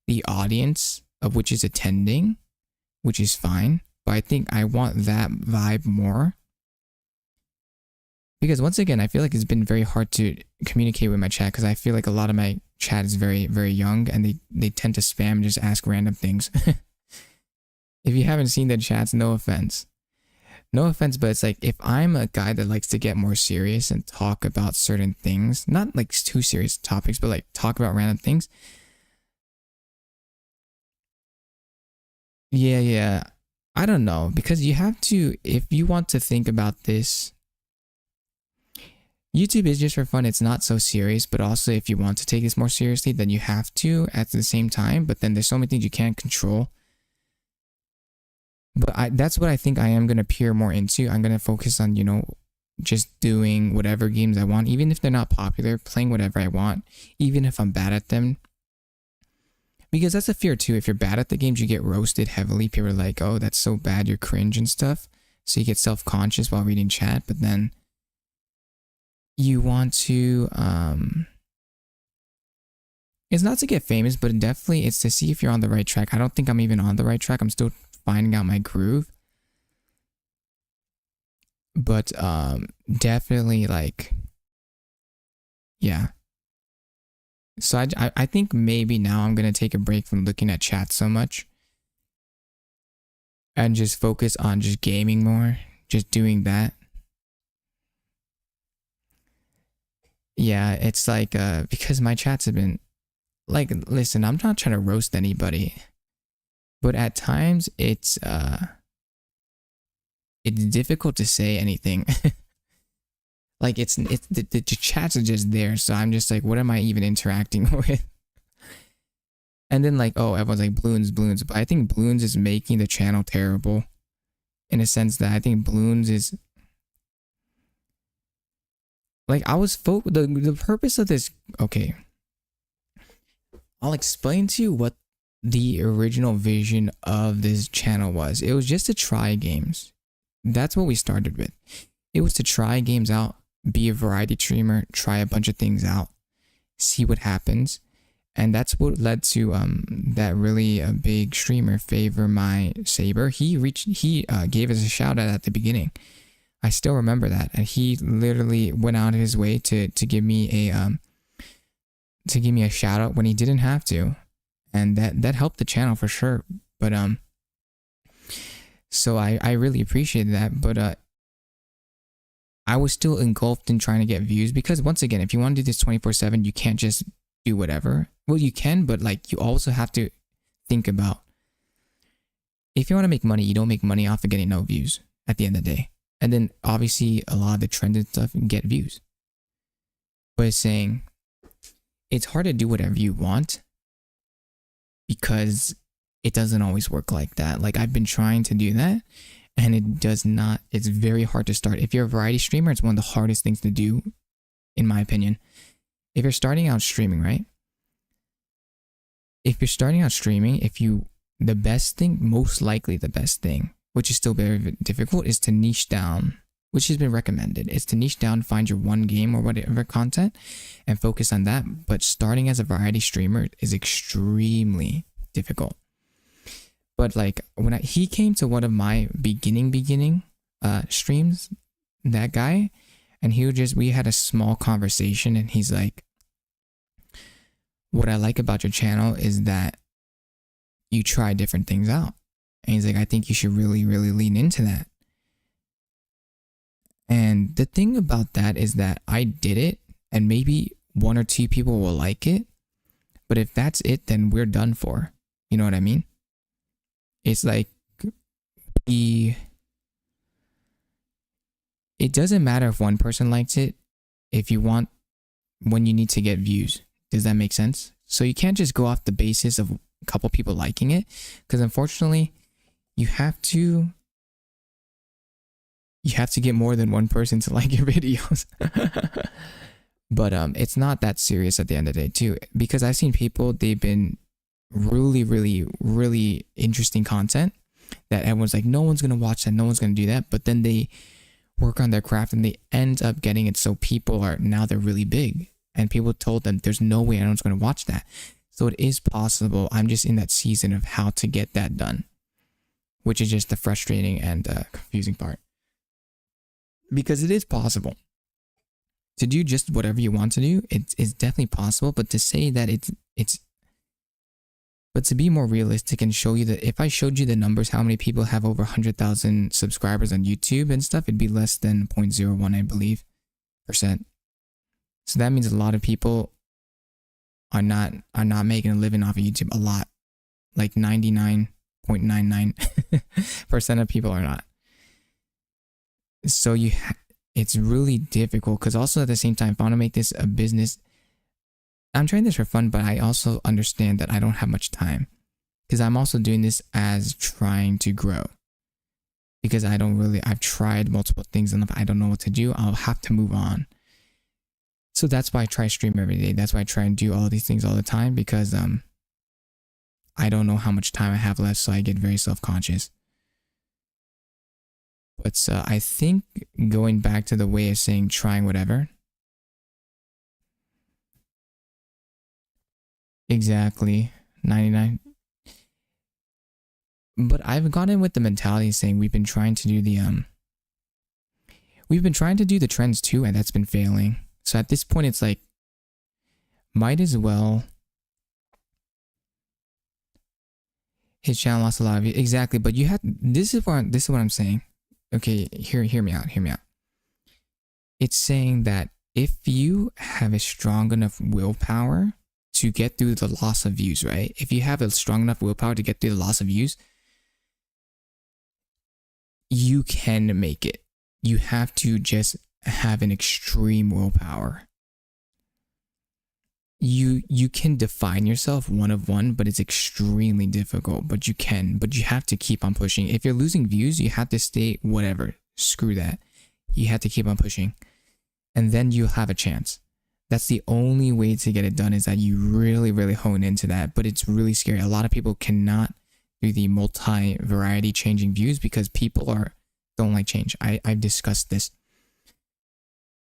the audience of which is attending, which is fine. But I think I want that vibe more. Because once again, I feel like it's been very hard to communicate with my chat because I feel like a lot of my chat is very, very young and they tend to spam and just ask random things. If you haven't seen the chats, no offense. No offense, but it's like if I'm a guy that likes to get more serious and talk about certain things, not like too serious topics, but like talk about random things. Yeah. I don't know, because you have to, if you want to think about this, YouTube is just for fun. It's not so serious, but also if you want to take this more seriously, then you have to at the same time. But then there's so many things you can't control. But that's what I think I am going to peer more into. I'm going to focus on, just doing whatever games I want, even if they're not popular, playing whatever I want, even if I'm bad at them. Because that's a fear too. If you're bad at the games, you get roasted heavily. People are like, oh, that's so bad, you're cringe and stuff. So you get self-conscious while reading chat, but then you want to, it's not to get famous, but definitely it's to see if you're on the right track. I don't think I'm even on the right track. I'm still finding out my groove. But definitely like, yeah. So I think maybe now I'm going to take a break from looking at chat so much and just focus on just gaming more, just doing that. Yeah, it's like because my chats have been like, listen, I'm not trying to roast anybody, but at times it's difficult to say anything. Like it's the chats are just there, so I'm just like, what am I even interacting with? And then like, oh, everyone's like balloons, but I think balloons is making the channel terrible, in a sense that I think balloons is like, I was the purpose of this. Okay, I'll explain to you what the original vision of this channel was. It was just to try games. That's what we started with. It was to try games out, be a variety streamer, try a bunch of things out, see what happens. And that's what led to that really big streamer, Favor My Saber. He gave us a shout out at the beginning. I still remember that, and he literally went out of his way to give me a shout out when he didn't have to, and that helped the channel for sure. But so I really appreciated that. But I was still engulfed in trying to get views, because once again, if you want to do this 24/7, you can't just do whatever. Well, you can, but like, you also have to think about, if you want to make money, you don't make money off of getting no views at the end of the day. And then obviously a lot of the trended stuff get views. But it's saying it's hard to do whatever you want, because it doesn't always work like that. Like, I've been trying to do that, and it does not. It's very hard to start. If you're a variety streamer, it's one of the hardest things to do, in my opinion. If you're starting out streaming, right? If you're starting out streaming, the best thing, most likely the best thing, which is still very difficult, is to niche down, which has been recommended. It's to niche down, find your one game or whatever content, and focus on that. But starting as a variety streamer is extremely difficult. But like, when he came to one of my beginning streams, that guy, and we had a small conversation, and he's like, what I like about your channel is that you try different things out. And he's like, I think you should really, really lean into that. And the thing about that is that I did it, and maybe one or two people will like it, but if that's it, then we're done for. You know what I mean? It's like, it doesn't matter if one person likes it, when you need to get views. Does that make sense? So you can't just go off the basis of a couple people liking it, because unfortunately, you have to get more than one person to like your videos. But it's not that serious at the end of the day too, because I've seen people, they've been really, really, really interesting content that everyone's like, no one's gonna watch that, no one's gonna do that, but then they work on their craft and they end up getting it, so they're really big, and people told them there's no way anyone's gonna watch that. So it is possible. I'm just in that season of how to get that done, which is just the frustrating and confusing part. Because it is possible to do just whatever you want to do. It's definitely possible, but to say that but to be more realistic and show you that, if I showed you the numbers, how many people have over 100,000 subscribers on YouTube and stuff, it'd be less than 0.01, I believe, %. So that means a lot of people are not making a living off of YouTube. A lot, like 99.99% of people are not. So it's really difficult, because also at the same time, if I want to make this a business, I'm trying this for fun, but I also understand that I don't have much time, because I'm also doing this as trying to grow, because I've tried multiple things, and if I don't know what to do, I'll have to move on. So that's why I try to stream every day. That's why I try and do all these things all the time, because I don't know how much time I have left, so I get very self-conscious. But I think going back to the way of saying trying whatever. Exactly. 99. But I've gotten with the mentality saying we've been trying to do the trends too, and that's been failing. So at this point, it's like, might as well. His channel lost a lot of views. Exactly, but you had, this is what I'm saying. Okay, hear me out. It's saying that if you have a strong enough willpower to get through the loss of views, right? If you have a strong enough willpower to get through the loss of views, you can make it. You have to just have an extreme willpower. You can define yourself one of one, but it's extremely difficult. But you can. But you have to keep on pushing. If you're losing views, you have to stay whatever. Screw that. You have to keep on pushing. And then you'll have a chance. That's the only way to get it done, is that you really, really hone into that. But it's really scary. A lot of people cannot do the multi-variety changing views because people don't like change. I've discussed this.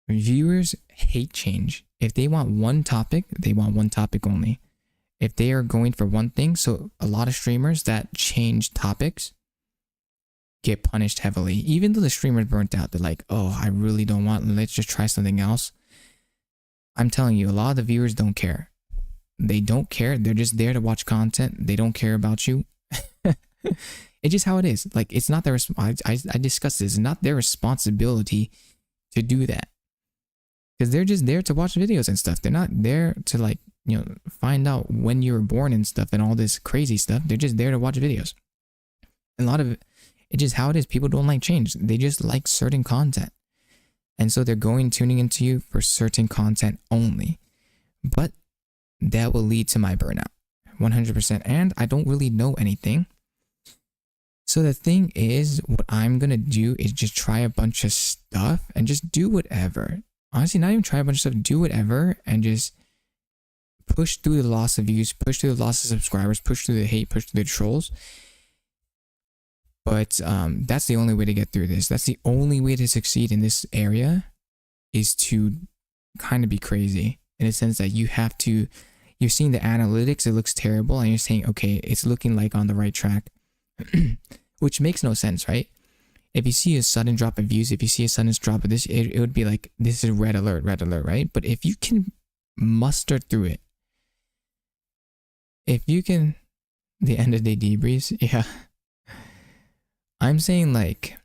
Viewers hate change. If they want one topic, they want one topic only. If they are going for one thing, so a lot of streamers that change topics get punished heavily. Even though the streamer's burnt out, they're like, oh, I really don't want, let's just try something else. I'm telling you, a lot of the viewers don't care. They don't care. They're just there to watch content. They don't care about you. It's just how it is. Like, it's not their, I discussed this, it's not their responsibility to do that. Because they're just there to watch videos and stuff. They're not there to, like, you know, find out when you were born and stuff and all this crazy stuff. They're just there to watch videos. And a lot of it, it's just how it is. People don't like change. They just like certain content. And so they're tuning into you for certain content only. But that will lead to my burnout. 100%. And I don't really know anything. So the thing is, what I'm going to do is just try a bunch of stuff and just do whatever. Honestly, not even try a bunch of stuff, do whatever and just push through the loss of views, push through the loss of subscribers, push through the hate, push through the trolls. But that's the only way to get through this. That's the only way to succeed in this area, is to kind of be crazy in a sense that you're seeing the analytics, it looks terrible, and you're saying, okay, it's looking like on the right track, which makes no sense, right? If you see a sudden drop of views, if you see a sudden drop of this, it would be like, this is red alert, right? But if you can muster through it, if you can, the end of day debriefs, yeah. I'm saying, like,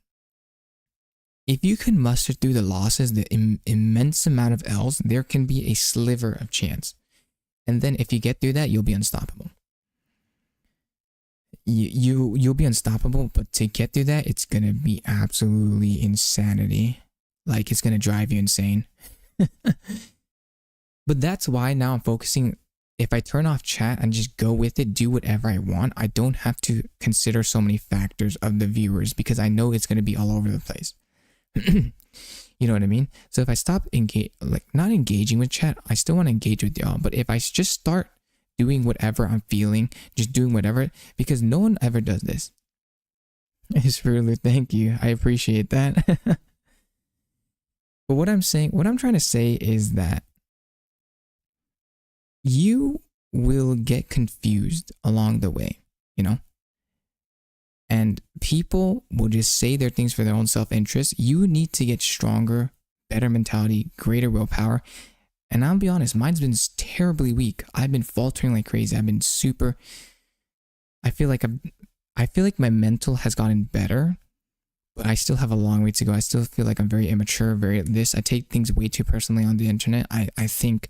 if you can muster through the losses, the immense amount of L's, there can be a sliver of chance. And then if you get through that, you'll be unstoppable. You'll be unstoppable, but to get through that, it's gonna be absolutely insanity. Like, it's gonna drive you insane. But that's why now I'm focusing. If I turn off chat and just go with it, do whatever I want, I don't have to consider so many factors of the viewers, because I know it's gonna be all over the place. You know what I mean? So if I stop not engaging with chat, I still want to engage with y'all. But if I just start doing whatever I'm feeling, just doing whatever, because no one ever does this. It's really, thank you. I appreciate that. But what I'm trying to say is that you will get confused along the way, you know? And people will just say their things for their own self-interest. You need to get stronger, better mentality, greater willpower. And I'll be honest, mine's been terribly weak. I've been faltering like crazy. I've been I feel like my mental has gotten better, but I still have a long way to go. I still feel like I'm very immature, I take things way too personally on the internet. I think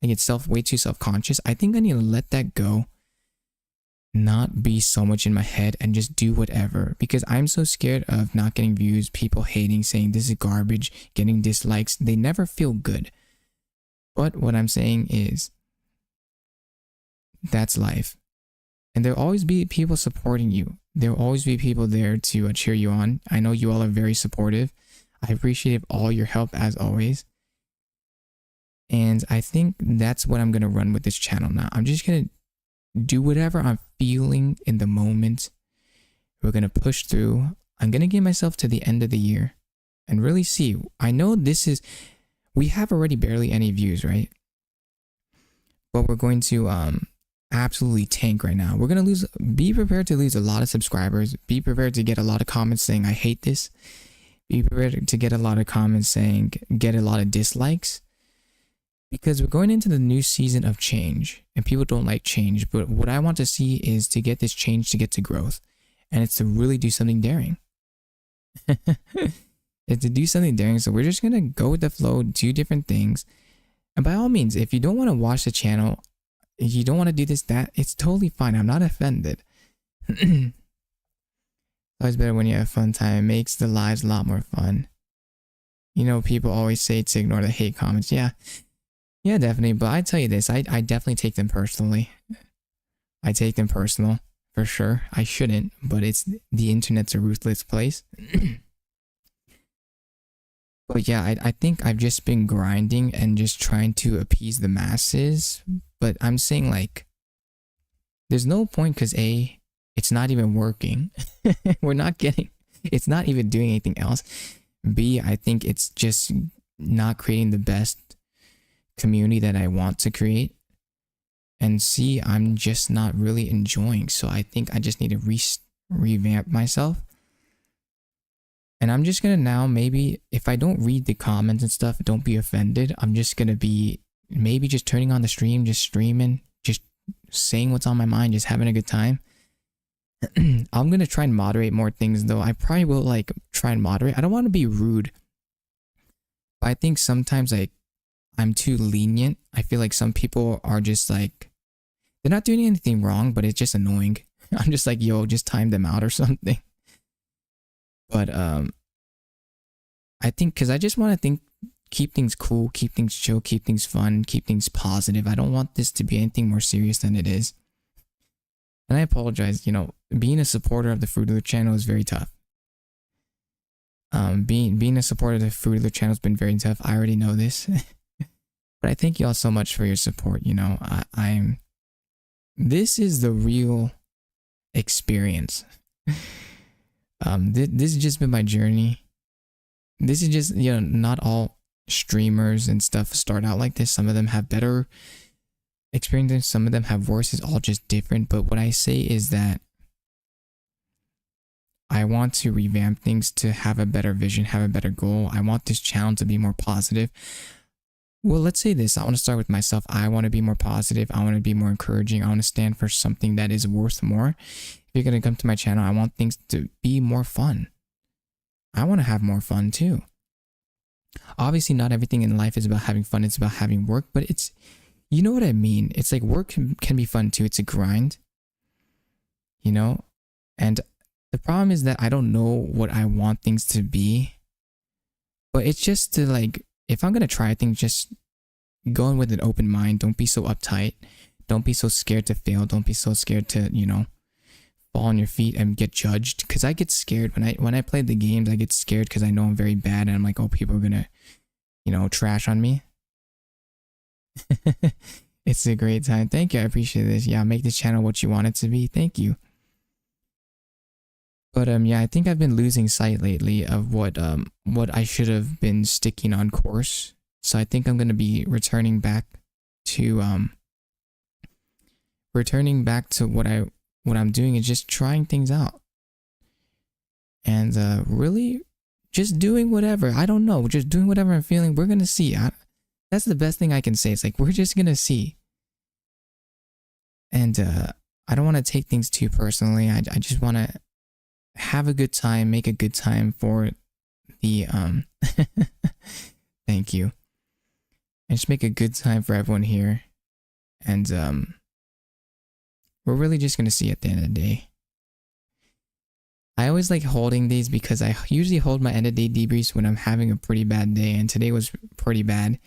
I get way too self-conscious. I think I need to let that go, not be so much in my head, and just do whatever, because I'm so scared of not getting views, people hating, saying this is garbage, getting dislikes. They never feel good. But what I'm saying is, that's life. And there'll always be people supporting you. There'll always be people there to cheer you on. I know you all are very supportive. I appreciate all your help as always. And I think that's what I'm going to run with this channel now. I'm just going to do whatever I'm feeling in the moment. We're going to push through. I'm going to give myself to the end of the year and really see. I know we have already barely any views, right? But we're going to absolutely tank right now. We're going to be prepared to lose a lot of subscribers. Be prepared to get a lot of comments saying, I hate this. Be prepared to get a lot of comments saying, get a lot of dislikes. Because we're going into the new season of change, and people don't like change. But what I want to see is to get this change to get to growth. And it's to really do something daring. to do something daring. So we're just gonna go with the flow, do different things. And by all means, if you don't want to watch the channel, if you don't want to do this, that, it's totally fine. I'm not offended. It's always better when you have a fun time. It makes the lives a lot more fun. You know, people always say to ignore the hate comments. Yeah, definitely. But I tell you this, I definitely take them personally. I take them personal, for sure. I shouldn't, but the internet's a ruthless place. But yeah, I think I've just been grinding and just trying to appease the masses. But I'm saying, like, there's no point because A, it's not even working. It's not even doing anything else. B, I think it's just not creating the best community that I want to create. And C, I'm just not really enjoying. So I think I just need to revamp myself. And I'm just gonna now, maybe if I don't read the comments and stuff, don't be offended. I'm just gonna be maybe just turning on the stream, just streaming, just saying what's on my mind, just having a good time. I'm gonna try and moderate more things though. I probably will like try and moderate. I don't want to be rude, but I think sometimes like I'm too lenient. I feel like some people are just like, they're not doing anything wrong, but it's just annoying. I'm just like, yo, just time them out or something. But I think because I just want to keep things cool, keep things chill, keep things fun, keep things positive. I don't want this to be anything more serious than it is. And I apologize, you know, being a supporter of the Fruit of the channel is very tough. Being a supporter of the Fruit of the channel has been very tough. I already know this. But I thank y'all so much for your support. You know, this is the real experience. This has just been my journey. This is just, you know, not all streamers and stuff start out like this. Some of them have better experiences, some of them have worse. It's all just different. But what I say is that I want to revamp things to have a better vision, have a better goal. I want this channel to be more positive. Well, let's say this. I want to start with myself. I want to be more positive. I want to be more encouraging. I want to stand for something that is worth more. If you're going to come to my channel, I want things to be more fun. I want to have more fun too. Obviously, not everything in life is about having fun. It's about having work, but it's, you know what I mean? It's like work can be fun too. It's a grind, you know? And the problem is that I don't know what I want things to be, but it's just to like, if I'm going to try things, just go in with an open mind. Don't be so uptight. Don't be so scared to fail. Don't be so scared to, you know, fall on your feet and get judged. Because I get scared when I play the games. I get scared because I know I'm very bad, and I'm like, oh, people are gonna, you know, trash on me. It's a great time. Thank you. I appreciate this. Yeah, make this channel what you want it to be. Thank you. But yeah, I think I've been losing sight lately of what I should have been sticking on course. So I think I'm gonna be returning back to what I'm doing is just trying things out. And really just doing whatever. I don't know, just doing whatever I'm feeling. We're gonna see. That's the best thing I can say. It's like, we're just gonna see. And I don't want to take things too personally. I just want to have a good time, make a good time for the thank you. And just make a good time for everyone here. And we're really just gonna see at the end of the day. I always like holding these because I usually hold my end of day debriefs when I'm having a pretty bad day, and today was pretty bad,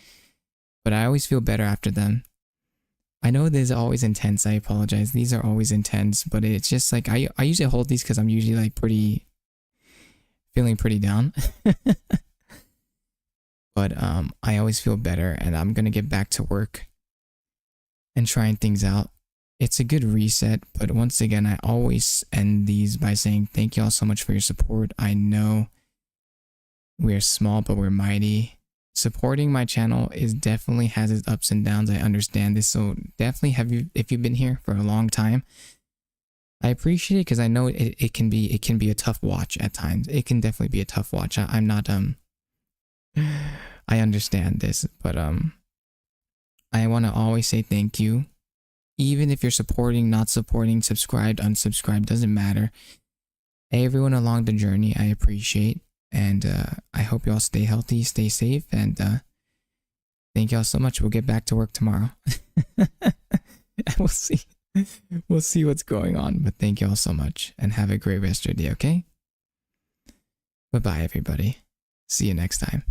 but I always feel better after them. I know these are always intense. I apologize. These are always intense, but it's just like I usually hold these because I'm usually like feeling pretty down. But I always feel better, and I'm gonna get back to work and trying things out. It's a good reset, but once again, I always end these by saying thank you all so much for your support. I know we're small, but we're mighty. Supporting my channel definitely has its ups and downs. I understand this, so definitely if you've been here for a long time, I appreciate it because I know it can be a tough watch at times. It can definitely be a tough watch. I'm not I understand this, but I want to always say thank you. Even if you're supporting, not supporting, subscribed, unsubscribed, doesn't matter. Everyone along the journey, I appreciate. And I hope you all stay healthy, stay safe, and thank y'all so much. We'll get back to work tomorrow. And we'll see. We'll see what's going on. But thank y'all so much, and have a great rest of your day, okay? Bye-bye, everybody. See you next time.